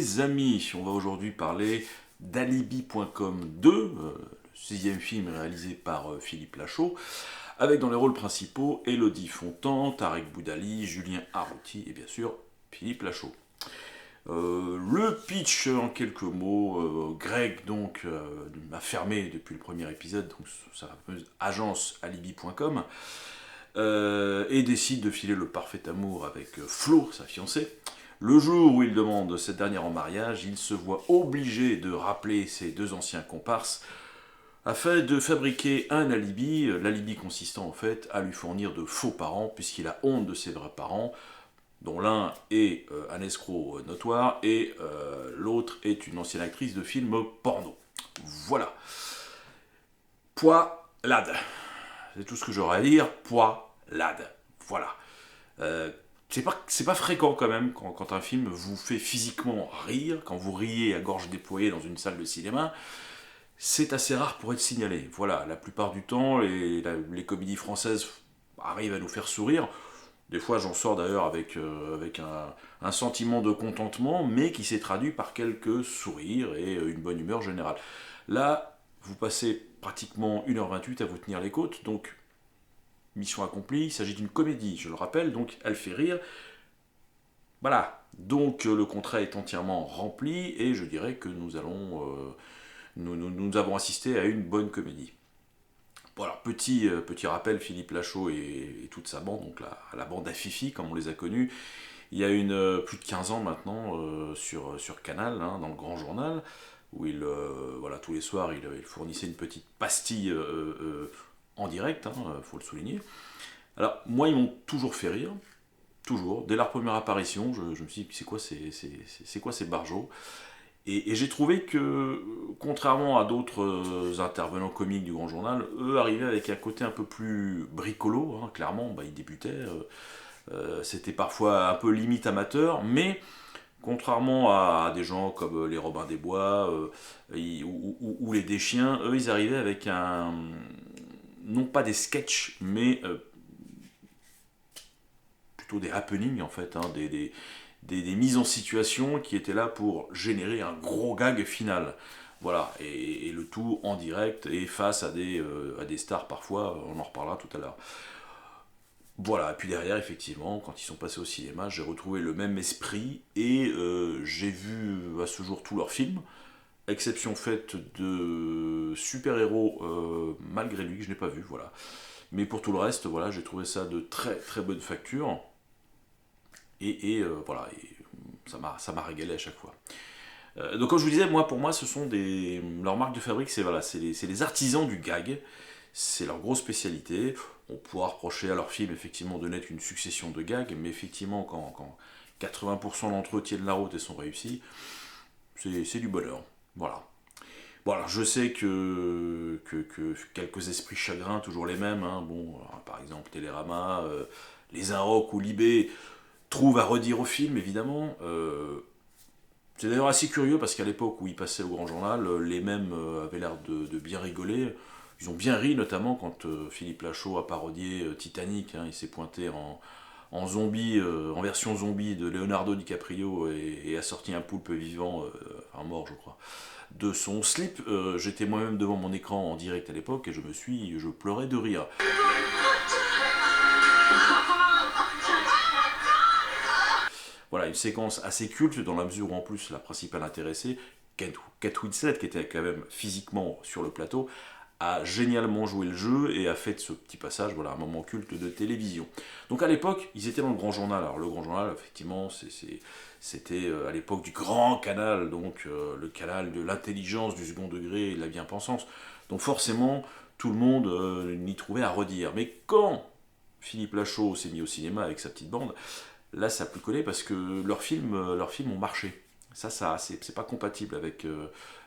les amis, on va aujourd'hui parler d'Alibi.com 2, le sixième film réalisé par Philippe Lachaud, avec dans les rôles principaux Élodie Fontan, Tarek Boudali, Julien Arrouti et bien sûr Philippe Lachaud. Le pitch en quelques mots, Greg donc a fermé depuis le premier épisode, donc sa fameuse agence Alibi.com, et décide de filer le parfait amour avec Flo, sa fiancée. Le jour où il demande cette dernière en mariage, il se voit obligé de rappeler ses deux anciens comparses afin de fabriquer un alibi, l'alibi consistant en fait à lui fournir de faux parents puisqu'il a honte de ses vrais parents, dont l'un est un escroc notoire et l'autre est une ancienne actrice de film porno. Voilà. Poilade. C'est tout ce que j'aurais à dire. Poilade. Voilà. C'est pas fréquent quand même quand un film vous fait physiquement rire, quand vous riez à gorge déployée dans une salle de cinéma. C'est assez rare pour être signalé. Voilà, la plupart du temps, les comédies françaises arrivent à nous faire sourire. Des fois, j'en sors d'ailleurs avec un sentiment de contentement, mais qui s'est traduit par quelques sourires et une bonne humeur générale. Là, vous passez pratiquement 1h28 à vous tenir les côtes, donc mission accomplie. Il s'agit d'une comédie, je le rappelle, donc elle fait rire. Voilà, donc le contrat est entièrement rempli et je dirais que nous avons assisté à une bonne comédie. Voilà, petit rappel, Philippe Lachaud et toute sa bande, donc la bande à Fifi, comme on les a connus, il y a plus de 15 ans maintenant sur Canal, hein, dans le Grand Journal, où tous les soirs, il fournissait une petite pastille en direct, faut le souligner. Alors, moi, ils m'ont toujours fait rire, toujours. Dès leur première apparition, je me suis dit, c'est quoi ces barjots ? Et j'ai trouvé que, contrairement à d'autres intervenants comiques du Grand Journal, eux arrivaient avec un côté un peu plus bricolo, hein, clairement, ils débutaient, c'était parfois un peu limite amateur, mais contrairement à des gens comme les Robin des Bois ou les Deschiens, eux ils arrivaient avec non pas des sketchs, mais plutôt des happenings en fait, hein, des mises en situation qui étaient là pour générer un gros gag final. Voilà, et le tout en direct et face à des stars parfois, on en reparlera tout à l'heure. Voilà, et puis derrière, effectivement, quand ils sont passés au cinéma, j'ai retrouvé le même esprit et j'ai vu à ce jour tous leurs films, exception faite de super-héros malgré lui, que je n'ai pas vu, voilà. Mais pour tout le reste, voilà, j'ai trouvé ça de très très bonne facture voilà, et ça m'a régalé à chaque fois. Donc comme je vous disais, pour moi, ce sont leur marque de fabrique, c'est les artisans du gag, c'est leur grosse spécialité. On pourra reprocher à leur film effectivement de n'être une succession de gags, mais effectivement quand 80% d'entre eux tiennent la route et sont réussis, c'est du bonheur. Voilà. Bon alors je sais que quelques esprits chagrins, toujours les mêmes, hein, par exemple Télérama, les Inrocks ou Libé, trouvent à redire au film évidemment. C'est d'ailleurs assez curieux parce qu'à l'époque où il passait au Grand Journal, les mêmes avaient l'air de bien rigoler. Ils ont bien ri notamment quand Philippe Lachaud a parodié Titanic, hein, il s'est pointé en zombie, en version zombie de Leonardo DiCaprio et a sorti un poulpe vivant, enfin mort je crois, de son slip. J'étais moi-même devant mon écran en direct à l'époque et je pleurais de rire. Voilà, une séquence assez culte dans la mesure où en plus la principale intéressée, Kate Winslet, qui était quand même physiquement sur le plateau, a génialement joué le jeu et a fait de ce petit passage un moment culte de télévision. Donc à l'époque, ils étaient dans le Grand Journal. Alors le Grand Journal, effectivement, c'était à l'époque du Grand Canal, donc le canal de l'intelligence, du second degré et de la bien-pensance. Donc forcément, tout le monde n'y trouvait à redire. Mais quand Philippe Lachaud s'est mis au cinéma avec sa petite bande, là ça a plus collé parce que leurs films ont marché. Ça c'est pas compatible avec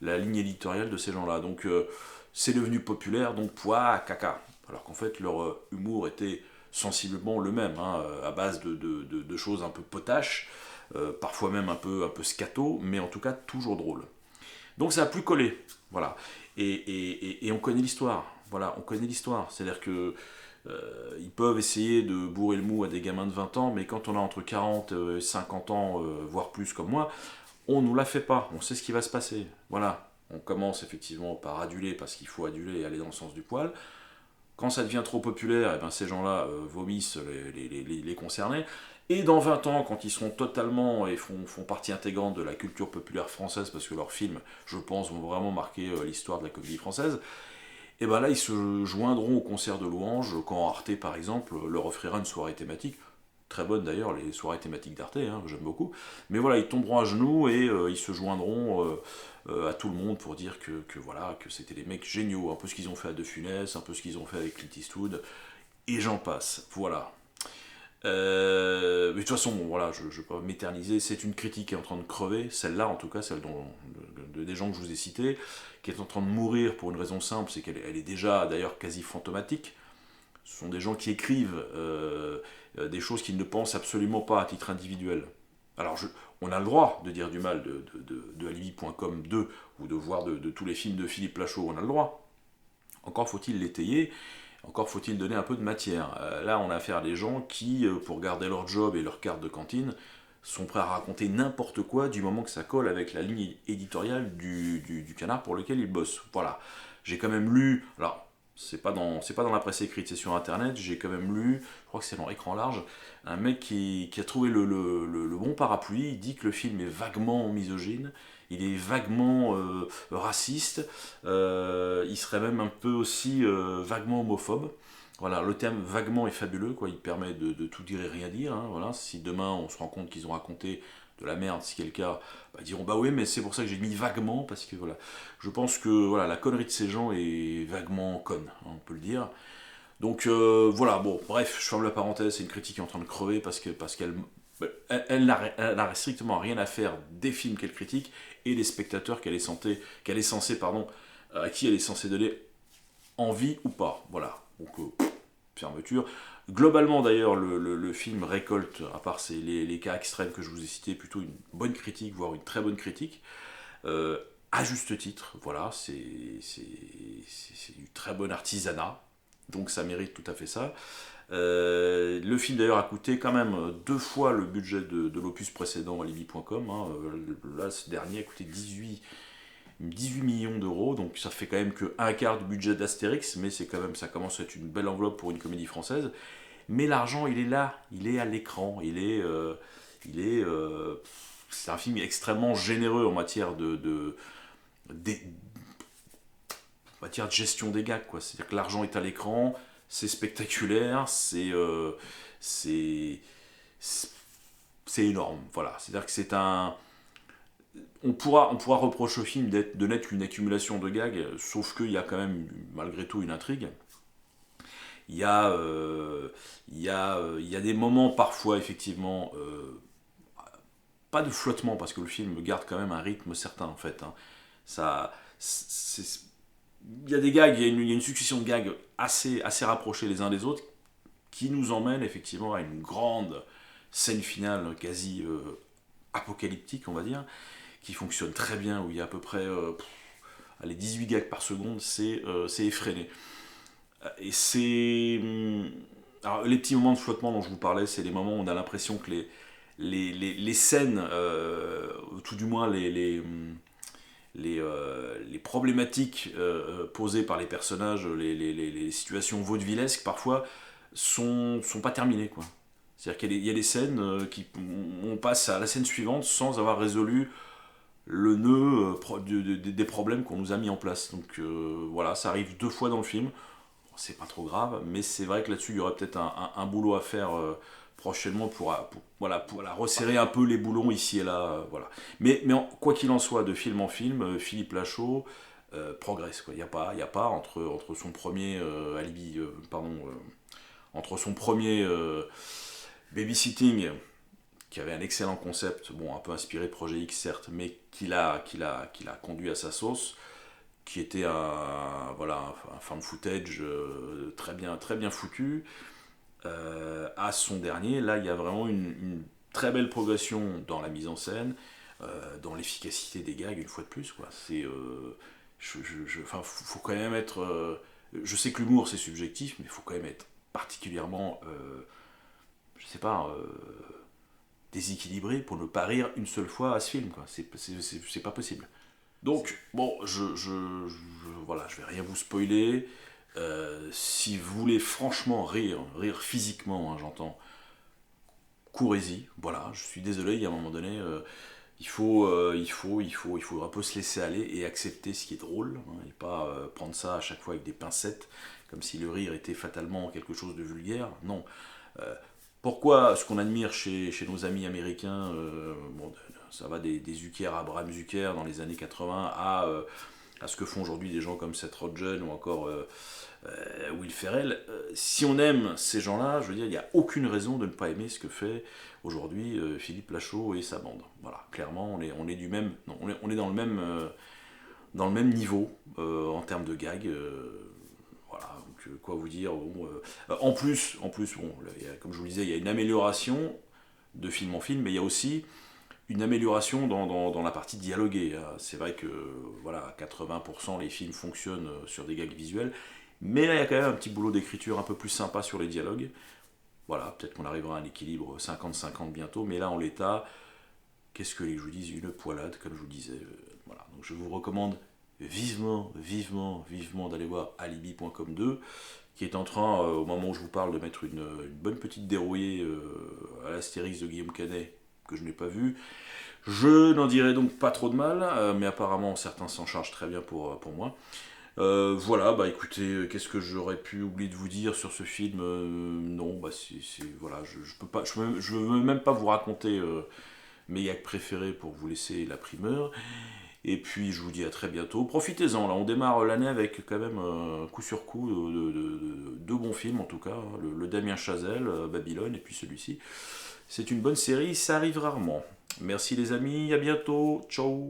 la ligne éditoriale de ces gens-là. Donc c'est devenu populaire, donc caca. Alors qu'en fait leur humour était sensiblement le même, hein, à base de choses un peu potaches, parfois même un peu scato, mais en tout cas toujours drôle. Donc ça a plus collé, voilà. Et on connaît l'histoire, voilà, on connaît l'histoire. C'est-à-dire que ils peuvent essayer de bourrer le mou à des gamins de 20 ans, mais quand on a entre 40 et 50 ans, voire plus comme moi, on nous la fait pas, on sait ce qui va se passer. Voilà, on commence effectivement par aduler parce qu'il faut aduler et aller dans le sens du poil. Quand ça devient trop populaire, eh ben, ces gens-là vomissent les concernés. Et dans 20 ans, quand ils seront totalement et font partie intégrante de la culture populaire française, parce que leurs films, je pense, vont vraiment marquer l'histoire de la comédie française, et ben là, ils se joindront au concert de louanges quand Arte, par exemple, leur offrira une soirée thématique. Très bonne d'ailleurs, les soirées thématiques d'Arte, hein, j'aime beaucoup. Mais voilà, ils tomberont à genoux et ils se joindront à tout le monde pour dire voilà, que c'était des mecs géniaux. Un peu ce qu'ils ont fait à De Funès, un peu ce qu'ils ont fait avec Clint Eastwood, et j'en passe. Voilà. Mais de toute façon, bon, voilà, je ne vais pas m'éterniser. C'est une critique qui est en train de crever, celle-là en tout cas, celle des gens que je vous ai cités, qui est en train de mourir pour une raison simple, c'est qu'elle est déjà d'ailleurs quasi fantomatique. Ce sont des gens qui écrivent des choses qu'ils ne pensent absolument pas à titre individuel. Alors, on a le droit de dire du mal de Alibi.com 2 ou de voir de tous les films de Philippe Lachaud, on a le droit. Encore faut-il l'étayer, encore faut-il donner un peu de matière. Là, on a affaire à des gens qui, pour garder leur job et leur carte de cantine, sont prêts à raconter n'importe quoi du moment que ça colle avec la ligne éditoriale du canard pour lequel ils bossent. Voilà. J'ai quand même lu, alors c'est pas dans la presse écrite, c'est sur internet, j'ai quand même lu, je crois que c'est dans Écran Large, un mec qui a trouvé le bon parapluie, il dit que le film est vaguement misogyne, il est vaguement raciste, il serait même un peu aussi vaguement homophobe. Voilà, le terme vaguement est fabuleux, quoi. Il permet de tout dire et rien dire. Hein, voilà. Si demain on se rend compte qu'ils ont raconté de la merde, si quel cas, bah, ils diront bah oui, mais c'est pour ça que j'ai mis vaguement, parce que voilà, je pense que voilà, la connerie de ces gens est vaguement conne, hein, on peut le dire. Donc voilà, bon, bref, je ferme la parenthèse, c'est une critique qui est en train de crever parce qu'elle elle n'a strictement rien à faire des films qu'elle critique et des spectateurs qu'elle est censée, pardon, à qui elle est censée donner envie ou pas. Voilà. Donc, fermeture. Globalement, d'ailleurs, le film récolte, à part les cas extrêmes que je vous ai cités, plutôt une bonne critique, voire une très bonne critique. À juste titre, voilà, c'est du très bon artisanat. Donc ça mérite tout à fait ça. Le film d'ailleurs a coûté quand même 2 fois le budget de l'opus précédent Alibi.com. Hein. Là, ce dernier a coûté 18 millions d'euros, donc ça fait quand même que un quart du budget d'Astérix, mais c'est quand même, ça commence à être une belle enveloppe pour une comédie française. Mais l'argent, il est là, il est à l'écran, c'est un film extrêmement généreux en matière de matière de gestion des gags, quoi. C'est-à-dire que l'argent est à l'écran, c'est spectaculaire, c'est, c'est énorme, voilà. C'est-à-dire que c'est un on pourra reprocher au film de n'être qu'une accumulation de gags, sauf qu'il y a quand même, malgré tout, une intrigue. Il y a, il y a des moments, parfois, effectivement, pas de flottement, parce que le film garde quand même un rythme certain, en fait. Hein. Ça, il y a des gags, il y a une succession de gags assez rapprochés les uns des autres, qui nous emmènent, effectivement, à une grande scène finale, quasi apocalyptique, on va dire, qui fonctionne très bien, où il y a à peu près allez, 18 gags par seconde, c'est effréné. Et c'est. Alors, les petits moments de flottement dont je vous parlais, c'est les moments où on a l'impression que les scènes, tout du moins les problématiques posées par les personnages, les situations vaudevillesques parfois, sont pas terminées, quoi. C'est-à-dire qu'il y a des scènes on passe à la scène suivante sans avoir résolu le nœud des problèmes qu'on nous a mis en place. Donc voilà, ça arrive 2 fois dans le film. Bon, c'est pas trop grave, mais c'est vrai que là-dessus, il y aurait peut-être un boulot à faire prochainement voilà, pour resserrer un peu les boulons ici et là. Voilà. Mais quoi qu'il en soit, de film en film, Philippe Lachaud progresse. Quoi. Il y a pas entre son premier entre son premier babysitting qui avait un excellent concept, bon, un peu inspiré de Projet X certes, mais qu'il a conduit à sa sauce, qui était un fan footage très bien foutu, à son dernier, là il y a vraiment une très belle progression dans la mise en scène, dans l'efficacité des gags, une fois de plus, quoi. Faut quand même être... je sais que l'humour c'est subjectif, mais il faut quand même être particulièrement... je sais pas... déséquilibré pour ne pas rire une seule fois à ce film, quoi. C'est pas possible. Donc, bon, voilà, je vais rien vous spoiler. Si vous voulez franchement rire physiquement, hein, j'entends, courez-y. Voilà, je suis désolé, il y a un moment donné, il faut un peu se laisser aller et accepter ce qui est drôle, hein, et pas prendre ça à chaque fois avec des pincettes, comme si le rire était fatalement quelque chose de vulgaire. Non. Euh, Pourquoi ce qu'on admire chez nos amis américains, bon, ça va des Zucker, Abraham Zucker dans les années 80 à ce que font aujourd'hui des gens comme Seth Rogen ou encore Will Ferrell. Si on aime ces gens-là, je veux dire, il n'y a aucune raison de ne pas aimer ce que fait aujourd'hui Philippe Lachaud et sa bande. Voilà, clairement, on est du même, non, on est dans le même niveau en termes de gags. Voilà, donc, quoi vous dire, bon, en plus, bon, là, comme je vous le disais, il y a une amélioration de film en film, mais il y a aussi une amélioration dans la partie dialoguée. C'est vrai que voilà, 80% les films fonctionnent sur des gags visuels, mais là il y a quand même un petit boulot d'écriture un peu plus sympa sur les dialogues. Voilà, peut-être qu'on arrivera à un équilibre 50-50 bientôt, mais là en l'état, qu'est-ce que les que je vous dise, une poilade, comme je vous disais. Voilà, donc je vous recommande vivement d'aller voir alibi.com 2, qui est en train, au moment où je vous parle, de mettre une bonne petite dérouillée à l'Astérix de Guillaume Canet, que je n'ai pas vu. Je n'en dirai donc pas trop de mal, mais apparemment certains s'en chargent très bien pour moi. Voilà, bah écoutez, qu'est-ce que j'aurais pu oublier de vous dire sur ce film. Non, bah voilà, je peux pas, je veux même pas vous raconter mes gags préférés pour vous laisser la primeur. Et puis je vous dis à très bientôt. Profitez-en, là on démarre l'année avec quand même coup sur coup deux bons films en tout cas, hein. Le Damien Chazelle, Babylone, et puis celui-ci. C'est une bonne série, ça arrive rarement. Merci les amis, à bientôt, ciao.